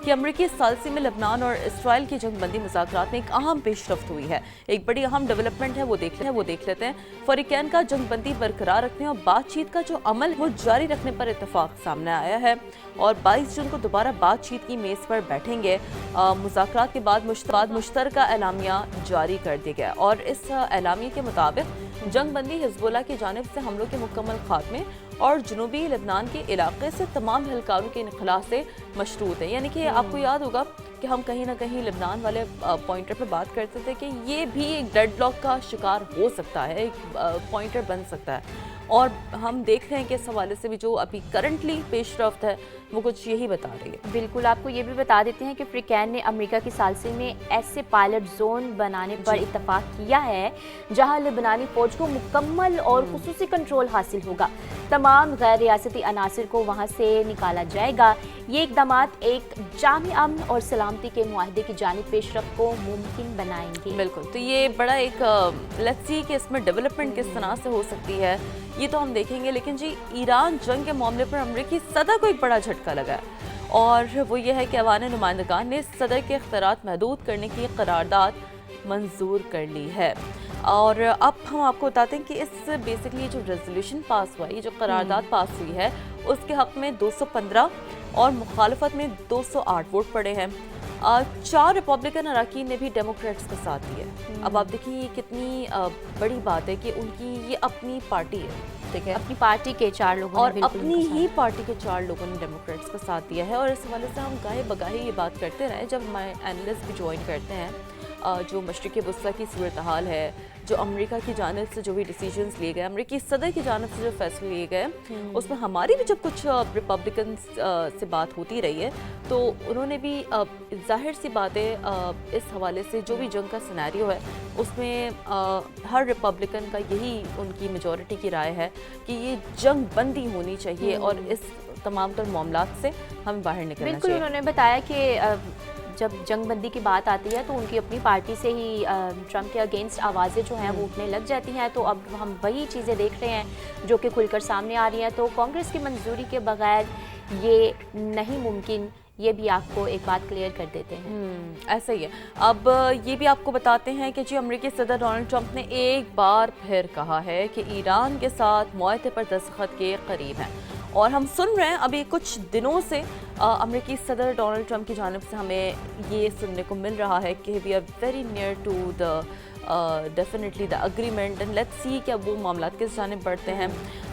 کہ امریکی ثالثی میں لبنان اور اسرائیل کی جنگ بندی مذاکرات میں ایک اہم پیش رفت ہوئی ہے. ایک بڑی اہم ڈیولپمنٹ ہے وہ دیکھ لیتے ہیں. فریقین کا جنگ بندی برقرار رکھنے اور بات چیت کا جو عمل وہ جاری رکھنے پر اتفاق سامنے آیا ہے اور 22 جون کو دوبارہ بات چیت کی میز پر بیٹھیں گے. مذاکرات کے بعد مشترکہ اعلامیہ جاری کر دیا گیا اور اس اعلامیہ کے مطابق جنگ بندی حزب اللہ کی جانب سے حملوں کے مکمل خاتمے اور جنوبی لبنان کے علاقے سے تمام اہلکاروں کے انخلاء سے مشروط ہے. یعنی کہ آپ کو یاد ہوگا کہ ہم کہیں نہ کہیں لبنان والے پوائنٹر پہ بات کرتے تھے کہ یہ بھی ایک ڈیڈ لاک کا شکار ہو سکتا ہے, ایک پوائنٹر بن سکتا ہے, اور ہم دیکھ رہے ہیں کہ اس حوالے سے بھی جو ابھی کرنٹلی پیش رفت ہے وہ کچھ یہی بتا رہی ہے. بالکل, آپ کو یہ بھی بتا دیتے ہیں کہ فریقین نے امریکہ کی ثالثی میں ایسے پائلٹ زون بنانے پر اتفاق کیا ہے جہاں لبنانی فوج کو مکمل اور خصوصی کنٹرول حاصل ہوگا. تمام غیر ریاستی عناصر کو وہاں سے نکالا جائے گا. یہ اقدامات ایک جامع امن اور سلامتی کے معاہدے کی جانب پیش رفت کو ممکن بنائیں گے. بالکل, تو یہ بڑا ایک لیٹس سی کہ اس میں ڈیولپمنٹ کس طرح سے ہو سکتی ہے یہ تو ہم دیکھیں گے. لیکن جی, ایران جنگ کے معاملے پر امریکی صدر کو ایک بڑا جھٹکا لگا ہے اور وہ یہ ہے کہ ایوان نمائندگان نے صدر کے اختیارات محدود کرنے کی قرارداد منظور کر لی ہے. اور اب ہم آپ کو بتاتے ہیں کہ اس بیسکلی جو ریزولوشن پاس ہوا ہے, یہ جو قرارداد پاس ہوئی ہے, اس کے حق میں 215 اور مخالفت میں 208 ووٹ پڑے ہیں. 4 ریپبلکن اراکین نے بھی ڈیموکریٹس کا ساتھ دیا ہے. اب آپ دیکھیں یہ کتنی بڑی بات ہے کہ ان کی یہ اپنی پارٹی ہے, ٹھیک ہے, اپنی پارٹی کے 4 لوگوں اور اپنی ہی پارٹی کے 4 لوگوں نے ڈیموکریٹس کا ساتھ دیا ہے. اور اس حوالے سے ہم گاہے بگاہے یہ بات کرتے رہے جب ہمارے اینالسٹ بھی جوائن کرتے ہیں, جو مشرق وسطیٰ کی صورتحال ہے, جو امریکہ کی جانب سے جو بھی ڈیسیجنز لیے گئے, امریکی صدر کی جانب سے جو فیصلے لیے گئے, اس میں ہماری بھی جب کچھ ریپبلکنز سے بات ہوتی رہی ہے تو انہوں نے بھی ظاہر سی باتیں اس حوالے سے جو بھی جنگ کا سینیریو ہے اس میں ہر ریپبلکن کا یہی ان کی میجورٹی کی رائے ہے کہ یہ جنگ بندی ہونی چاہیے اور اس تمام تر معاملات سے ہمیں باہر نکلنا چاہیے. بالکل, انہوں نے بتایا کہ جب جنگ بندی کی بات آتی ہے تو ان کی اپنی پارٹی سے ہی ٹرمپ کے اگینسٹ آوازیں جو ہیں وہ اٹھنے لگ جاتی ہیں. تو اب ہم وہی چیزیں دیکھ رہے ہیں جو کہ کھل کر سامنے آ رہی ہیں. تو کانگریس کی منظوری کے بغیر یہ نہیں ممکن, یہ بھی آپ کو ایک بات کلیئر کر دیتے ہیں. ایسا ہی ہے. اب یہ بھی آپ کو بتاتے ہیں کہ جی امریکی صدر ڈونلڈ ٹرمپ نے ایک بار پھر کہا ہے کہ ایران کے ساتھ معاہدے پر دستخط کے قریب ہیں, اور ہم سن رہے ہیں ابھی کچھ دنوں سے امریکی صدر ڈونلڈ ٹرمپ کی جانب سے ہمیں یہ سننے کو مل رہا ہے کہ we are very near to the definitely the agreement and let's see کہ اب وہ معاملات کس جانب بڑھتے ہیں.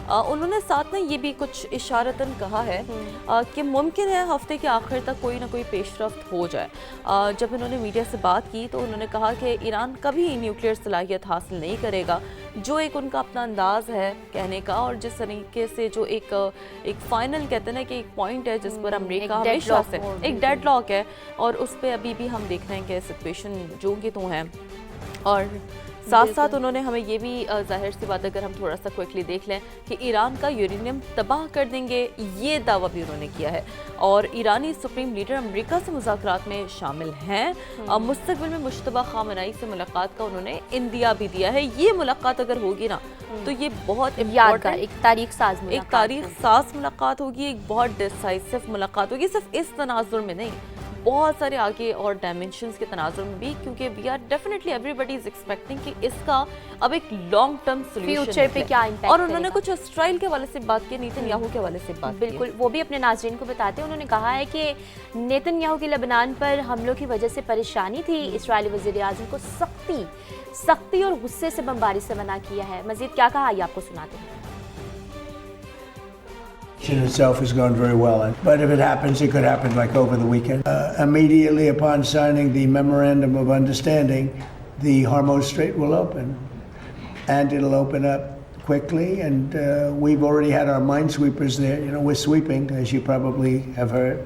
انہوں نے ساتھ میں یہ بھی کچھ اشارتاً کہا ہے کہ ممکن ہے ہفتے کے آخر تک کوئی نہ کوئی پیش رفت ہو جائے. جب انہوں نے میڈیا سے بات کی تو انہوں نے کہا کہ ایران کبھی نیوکلیئر صلاحیت حاصل نہیں کرے گا, جو ایک ان کا اپنا انداز ہے کہنے کا, اور جس طریقے سے جو ایک فائنل کہتے ہیں کہ ایک پوائنٹ ہے جس پر امریکہ ہمیشہ سے ایک ڈیڈ لاک ہے, اور اس پہ ابھی بھی ہم دیکھ رہے ہیں کہ سچویشن جو کہ تو ہیں. اور ساتھ ساتھ انہوں نے ہمیں یہ بھی ظاہر سی بات اگر ہم تھوڑا سا کوئکلی دیکھ لیں کہ ایران کا یورینیم تباہ کر دیں گے, یہ دعویٰ بھی انہوں نے کیا ہے. اور ایرانی سپریم لیڈر امریکہ سے مذاکرات میں شامل ہیں. مستقبل میں مشتبہ خامنائی سے ملاقات کا انہوں نے اندیا بھی دیا ہے. یہ ملاقات اگر ہوگی نا تو یہ بہت یادگار ایک تاریخ ساز ملاقات ہوگی, ایک بہت ڈیسائسو ملاقات ہوگی, صرف اس تناظر میں نہیں, بہت سارے آگے اور ڈائمنشنز کے تناظر میں بھی, کیونکہ we are definitely everybody is expecting کہ اس کا اب ایک لانگ ٹرم سولوشن پہ کیا امپیکٹ. اور انہوں نے کچھ اسرائیل کے حوالے سے بات کی, نیتن یاہو کے حوالے سے بات کی. بالکل, وہ بھی اپنے ناظرین کو بتاتے ہیں. انہوں نے کہا ہے کہ نیتن یاہو کی لبنان پر حملوں کی وجہ سے پریشانی تھی. اسرائیلی وزیر اعظم کو سختی اور غصے سے بمباری سے منع کیا ہے. مزید کیا کہا یہ آپ کو سناتے ہیں. Itself has gone very well, but if it happens, it could happen like over the weekend. Immediately upon signing the memorandum of understanding, the Hormuz Strait will open, and it'll open up quickly. And we've already had our minesweepers there. You know, we're sweeping, as you probably have heard.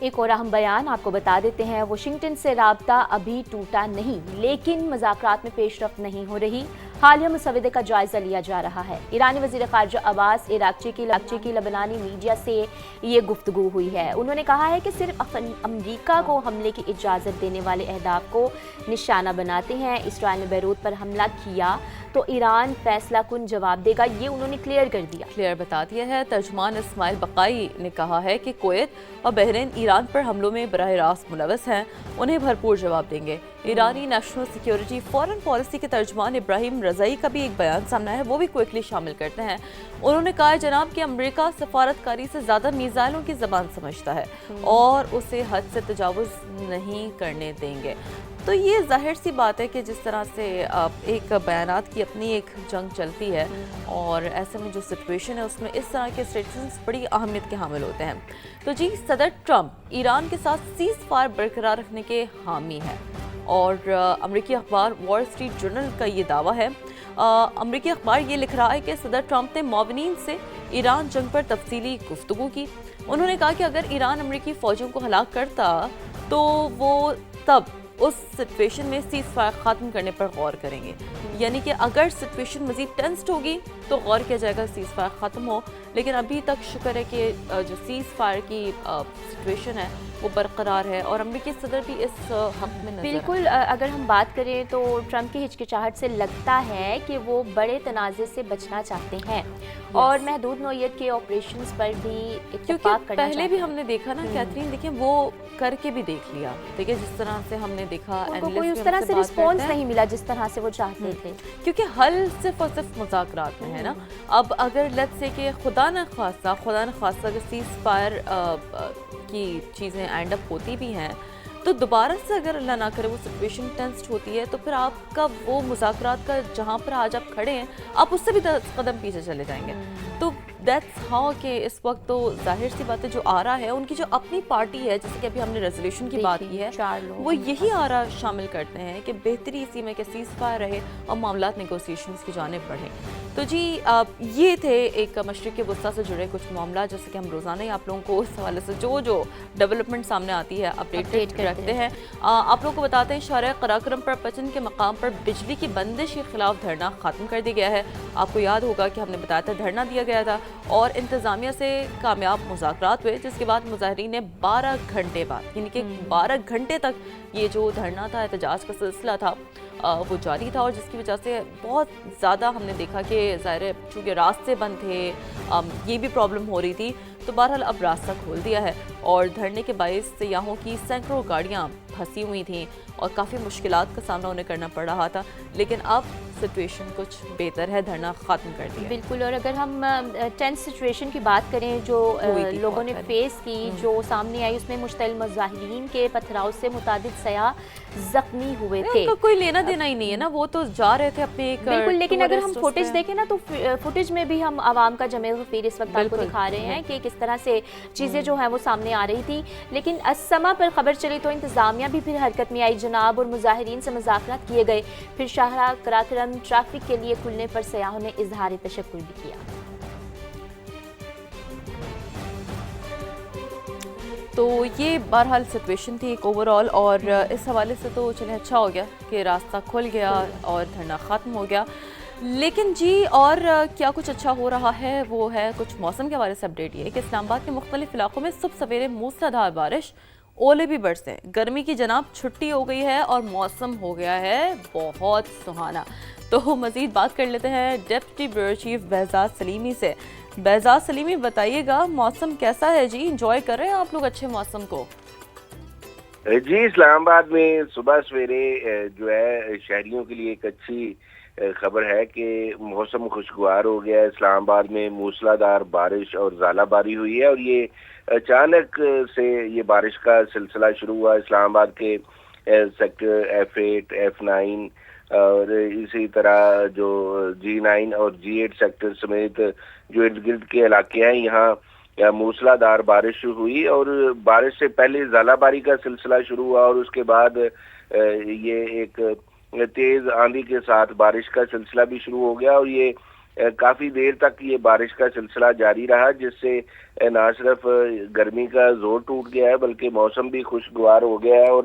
ایک اور اہم بیان آپ کو بتا دیتے ہیں. Washington سے رابطہ ابھی ٹوٹا نہیں, لیکن مذاکرات میں پیش رفت نہیں ہو رہی. حالیہ مسودے کا جائزہ لیا جا رہا ہے۔ ایرانی وزیر خارجہ عباس عراقچی کی لبنانی میڈیا سے یہ گفتگو ہوئی ہے۔ انہوں نے کہا ہے کہ صرف امریکہ کو حملے کی اجازت دینے والے اہداف کو نشانہ بناتے ہیں۔ اسرائیل نے بیروت پر حملہ کیا تو ایران فیصلہ کن جواب دے گا، یہ انہوں نے کلیئر بتا دیا ہے۔ ترجمان اسماعیل بقائی نے کہا ہے کہ کویت اور بحرین ایران پر حملوں میں براہ راست ملوث ہیں، انہیں بھرپور جواب دیں گے۔ ایرانی نیشنل سیکیورٹی فارن پالیسی کے ترجمان ابراہیم رضائی کا بھی ایک بیان سامنا ہے، وہ بھی کوئکلی شامل کرتے ہیں۔ انہوں نے کہا ہے جناب کہ امریکہ سفارتکاری سے زیادہ میزائلوں کی زبان سمجھتا ہے اور اسے حد سے تجاوز نہیں کرنے دیں گے۔ تو یہ ظاہر سی بات ہے کہ جس طرح سے ایک بیانات کی اپنی ایک جنگ چلتی ہے اور ایسے میں جو سچویشن ہے اس میں اس طرح کے اسٹیٹمنٹس بڑی اہمیت کے حامل ہوتے ہیں۔ تو جی صدر ٹرمپ ایران کے ساتھ سیز فائر برقرار رکھنے کے حامی ہیں اور امریکی اخبار وال اسٹریٹ جرنل کا یہ دعویٰ ہے۔ امریکی اخبار یہ لکھ رہا ہے کہ صدر ٹرمپ نے معاونین سے ایران جنگ پر تفصیلی گفتگو کی۔ انہوں نے کہا کہ اگر ایران امریکی فوجوں کو ہلاک کرتا تو وہ تب اس سچویشن میں سیز فائر ختم کرنے پر غور کریں گے، یعنی کہ اگر سچویشن مزید ٹینسڈ ہوگی تو غور کیا جائے گا سیز فائر ختم ہو، لیکن ابھی تک شکر ہے کہ جو سیز فائر کی سچویشن ہے وہ برقرار ہے اور امریکی صدر بھی اس حق میں نظر بالکل۔ اگر ہم بات کریں تو ٹرمپ کی ہچکچاہٹ سے لگتا ہے کہ وہ بڑے تنازع سے بچنا چاہتے ہیں اور محدود نوعیت کے آپریشنز پر بھی اتفاق کرنا پہلے بھی ہم نے دیکھا نا کیتھرین، دیکھیں وہ کر کے بھی دیکھ لیا، دیکھیں جس طرح سے ہم نے دیکھا کوئی اس طرح سے رسپانس نہیں ملا جس طرح سے وہ چاہتے تھے، کیونکہ حل صرف اور صرف مذاکرات میں ہے نا۔ اب اگر لیٹس سے کہ خدا نہ خواستہ اگر سیز فائر کی چیزیں اینڈ اپ ہوتی بھی ہیں تو دوبارہ سے اگر اللہ نہ کرے وہ سچویشن ٹینسڈ ہوتی ہے تو پھر آپ کا وہ مذاکرات کا جہاں پر آج آپ کھڑے ہیں آپ اس سے بھی 10 قدم پیچھے چلے جائیں گے۔ تو دیٹس ہاؤ کہ اس وقت تو ظاہر سی بات ہے جو آ رہا ہے ان کی جو اپنی پارٹی ہے، جیسے کہ ابھی ہم نے ریزولوشن کی بات کی ہے، وہ یہی آرا شامل کرتے ہیں کہ بہتری اسی میں کہ سیز فائر رہے اور معاملات نیگوسیشنز کی جانب بڑھیں۔ تو جی یہ تھے ایک مشرق وسطیٰ سے جڑے کچھ معاملات جیسے کہ ہم روزانہ ہی آپ لوگوں کو اس حوالے سے جو ڈیولپمنٹ سامنے آتی ہے اپڈیٹ رکھتے ہیں۔ آپ لوگوں کو بتاتے ہیں شارع قراقرم پر پچن کے مقام پر بجلی کی بندش کے خلاف دھرنا ختم کر دیا گیا ہے۔ آپ کو یاد ہوگا کہ ہم نے بتایا تھا دھرنا دیا گیا تھا اور انتظامیہ سے کامیاب مذاکرات ہوئے، جس کے بعد مظاہرین نے 12 گھنٹے بعد یعنی کہ 12 گھنٹے تک یہ جو دھرنا تھا، احتجاج کا سلسلہ تھا وہ جاری تھا اور جس کی وجہ سے بہت زیادہ ہم نے دیکھا کہ ظاہر ہے چونکہ راستے بند تھے، یہ بھی پرابلم ہو رہی تھی، تو بہرحال اب راستہ کھول دیا ہے اور دھرنے کے باعث سیاحوں کی سینکڑوں گاڑیاں پھنسی ہوئی تھیں اور کافی مشکلات کا سامنا انہیں کرنا پڑ رہا تھا، لیکن اب سچویشن کچھ بہتر ہے، دھرنا ختم کر دیا۔ بالکل، اور اگر ہم ٹینس سچویشن کی بات کریں جو لوگوں نے فیس کی، جو سامنے آئی، اس میں مشتعل مظاہرین کے پتھراؤ سے متعدد سیاح زخمی ہوئے تھے۔ کوئی لینا دینا ہی نہیں ہے نا، وہ تو جا رہے تھے اپنے ایک بالکل، لیکن اگر ہم فوٹیج دیکھیں نا تو فوٹیج میں بھی ہم عوام کا جمع غفیر اس وقت آپ کو دکھا رہے ہیں کہ کس طرح سے چیزیں جو ہیں وہ سامنے آ رہی تھی، لیکن السما پر خبر چلی تو انتظامیہ بھی پھر حرکت میں آئی جناب اور مظاہرین سے مذاکرات کیے گئے، پھر شاہراہ قراقرم ٹریفک کے لیے کھلنے پر سیاحوں نے اظہار تشکر بھی کیا۔ تو یہ بہرحال سچویشن تھی ایک اوور آل، اور اس حوالے سے تو چلے اچھا ہو گیا کہ راستہ کھل گیا اور دھرنا ختم ہو گیا۔ لیکن جی اور کیا کچھ اچھا ہو رہا ہے وہ ہے کچھ موسم کے حوالے سے اپڈیٹ یہ ہے کہ اسلام آباد کے مختلف علاقوں میں صبح سویرے موسلادھار بارش، اولے بھی برسے، گرمی کی جناب چھٹی ہو گئی ہے اور موسم ہو گیا ہے بہت سہانا۔ تو مزید بات کر لیتے ہیں deputy bureau chief Behzad Salimi سے۔ بہزاد سلیمی بتائیے گا موسم کیسا ہے جی؟ انجوائے کر رہے ہیں آپ لوگ اچھے موسم کو؟ جی اسلام آباد میں صبح سویرے جو ہے شہریوں کے لیے ایک اچھی خبر ہے کہ موسم خوشگوار ہو گیا ہے۔ اسلام آباد میں موسلادھار بارش اور ژالہ باری ہوئی ہے اور یہ اچانک سے یہ بارش کا سلسلہ شروع ہوا۔ اسلام آباد کے سیکٹر F8 F9 اور اسی طرح جو G9 اور G8 سیکٹر سمیت جو ارد گرد کے علاقے ہیں یہاں موسلادھار بارش ہوئی اور بارش سے پہلے ژالہ باری کا سلسلہ شروع ہوا اور اس کے بعد یہ ایک تیز آندھی کے ساتھ بارش کا سلسلہ بھی شروع ہو گیا اور یہ کافی دیر تک یہ بارش کا سلسلہ جاری رہا، جس سے نہ صرف گرمی کا زور ٹوٹ گیا ہے بلکہ موسم بھی خوشگوار ہو گیا ہے، اور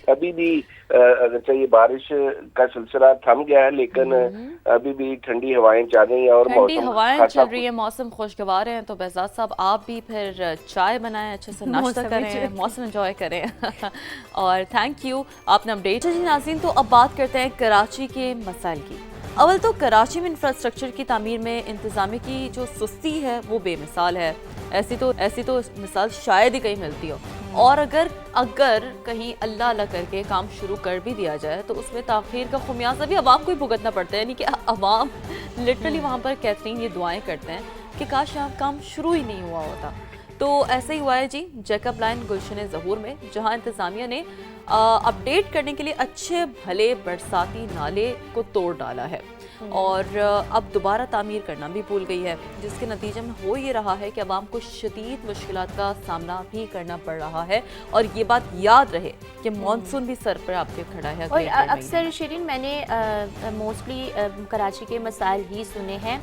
ابھی بھی اگرچہ یہ بارش کا سلسلہ تھم گیا ہے لیکن ابھی بھی ٹھنڈی ہوائیں چل رہی ہیں اور ٹھنڈی ہوائیں چل رہی ہیں، موسم خوشگوار ہیں. تو بہزاد صاحب آپ بھی پھر چائے بنائیں، اچھے سے ناشتہ کریں، موسم انجوائے کریں اور تھینک یو آپ نے اپڈیٹ. جی ناظرین، تو اب بات کرتے ہیں کراچی کے مسائل کی. اول تو کراچی میں انفراسٹرکچر کی تعمیر میں انتظامیہ کی جو سستی ہے وہ بے مثال ہے. ایسی تو مثال شاید ہی کہیں ملتی ہو، اور اگر کہیں اللہ اللہ کر کے کام شروع کر بھی دیا جائے تو اس میں تاخیر کا خمیازہ بھی عوام کو ہی بھگتنا پڑتا ہے. یعنی کہ عوام لٹرلی وہاں پر کیتھرین یہ دعائیں کرتے ہیں کہ کاش یہاں کام شروع ہی نہیں ہوا ہوتا. تو ایسے ہی ہوا ہے جی جیکب لائن گلشن ظہور میں، جہاں انتظامیہ نے اپڈیٹ کرنے کے لیے اچھے بھلے برساتی نالے کو توڑ ڈالا ہے اور اب دوبارہ تعمیر کرنا بھی بھول گئی ہے، جس کے نتیجے میں ہو یہ رہا ہے کہ عوام کو شدید مشکلات کا سامنا بھی کرنا پڑ رہا ہے. اور یہ بات یاد رہے کہ مانسون بھی سر پر آپ کے کھڑا ہے. اور اکثر شیرین میں نے موسٹلی کراچی کے مسائل ہی سنے ہیں